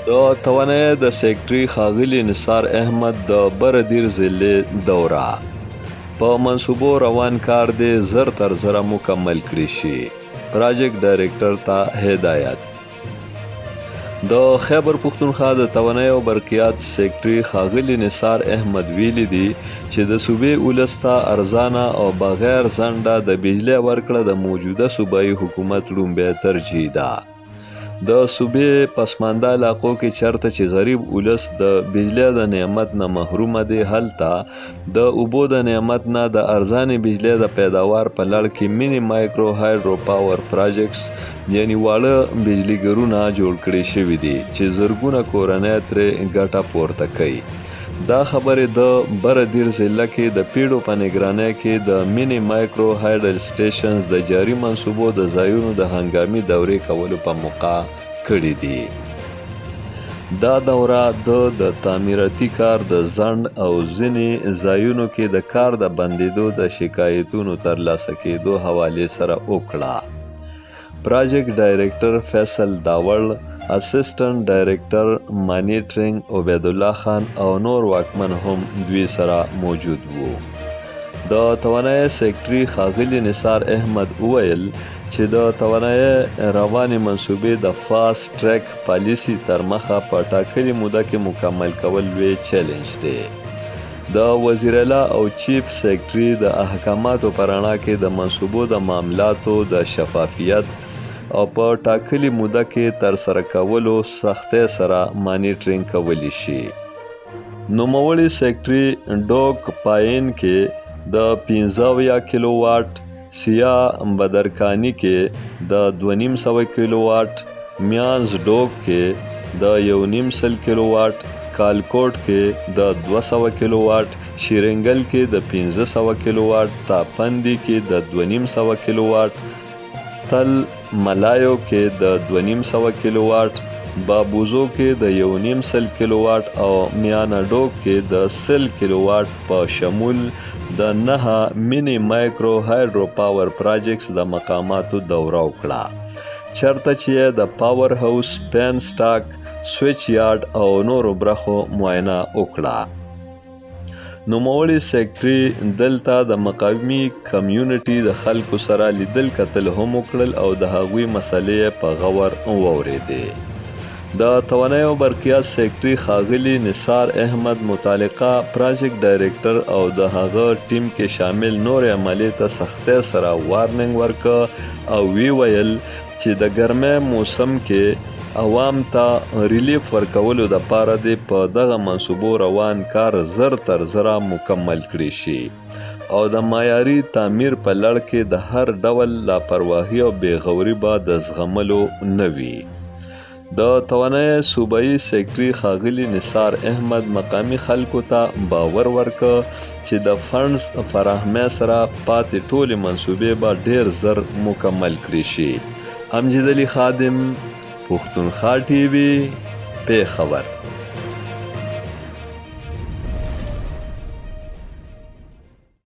د توانایي د سیکرټري ښاغلي نثار احمد د بردیر ضلع دوره په منصوبو روان کار دی زر تر زره مکمل کړي شي. پراجیکټ ډایریکټر ته هدایت. د خیبر پښتونخوا د توانایي او برقیات سیکرټري ښاغلي نثار احمد ویلي دي چې د صوبې ولس ته ارزانه او بغیر ځنډه د بجلی ورکړه د موجوده صوبایي حکومت لومړی ترجیح ده. د صوبې پسمانده علاقو کې چرته چې غریب ولس د بجلی د نعمت نه محرومه دي، هلته د اوبو د نعمت نه د ارزانې بجلی د پیداوار په لړ کې مینی مایکرو هایډرو پاور پراجیکټس یعنی واړه بجلیګرونه جوړ کړي شوي دي چې زرګونه کورنۍ ترې ګټه پورته کوي. دا خبرې د بردیر ضلع کې د پیړو په نگرانۍ کې د مینی مایکرو هایډل سټیشنز د جاري منصوبو د ځایونو د هنګامي دورې کولو په موقع کړي دي. دا دوره د تعمیراتي کار د ځنډ او ځینې ځایونو کې د کار د بندیدو د شکایتونو ترلاسه کېدو حوالې سره وکړه. پراجیکټ ډایریکټر فیصل داوړ، اسسټنټ ډایریکټر مانیټرینګ عبید الله خان او نور واکمن هم دوی سره موجود وو. د توانایي سیکرټري ښاغلي نثار احمد وویل چې د توانایي روانې منصوبې د فاسټ ټریک پالیسي تر مخه په ټاکلې موده کې مکمل کول لوی چیلنج دی. د وزیراعلی او چیف سیکرټري د احکاماتو په رڼا کې د منصوبو د معاملاتو د شفافیت او په ټاکلې موده کې ترسره کولو سختۍ سره مانیټرینګ کولی شي. نوموړي سیکرټري ډوک پاین کې د 15 کیلو واټ، سیا بدرکانی کې د 250 کیلو واټ، میانز ډوک کې د 1.5 کیلو واټ، کالکوټ کې د 200 کیلو واټ، شیرنګل کې د 1500 کیلو واټ، تاپندی کې د 250 کیلو واټ، تل ملایو کې د 250 کیلو واټ، بابوزو کې د 1.5 کیلو واټ او میاناډوک کې د 100 کیلو واټ په شمول د 9 مینی مایکرو هایډرو پاور پراجیکټس د مقاماتو دوره وکړه، چرته چې د پاور هاوس، پین سټاک، سویچ یارډ او نورو برخو معاینه وکړه. نوموړي سیکرټري دلته د مقاومي کمیونټي د خلکو سره لیدل کتل هم وکړل او د هغوی مسلې په غور واورېدې. د توانایي او برقیات سیکرټري ښاغلي نثار احمد متعلقه پراجیکټ ډایریکټر او د هغه ټیم کې شامل نورې عملې ته سختۍ سره وارننګ ورکړ او وی ویل چې د ګرمۍ موسم کې عوام ته ریلیف ورکولو د پاره دی په دغه منصوبو روان کار زر تر زره مکمل کړي شي او د معیاري تعمیر په لړ کې د هر ډول لاپرواهي او بېغوري به د زغملو نه وي. د توانایي صوبایي سیکرټري ښاغلي نثار احمد مقامي خلکو ته باور ورکړ چې د فنډز فراهمۍ سره پاتې ټولې منصوبې به ډیر زر مکمل کړي شي. امجد علي خادم، پښتونخوا ټي وي، پیښور.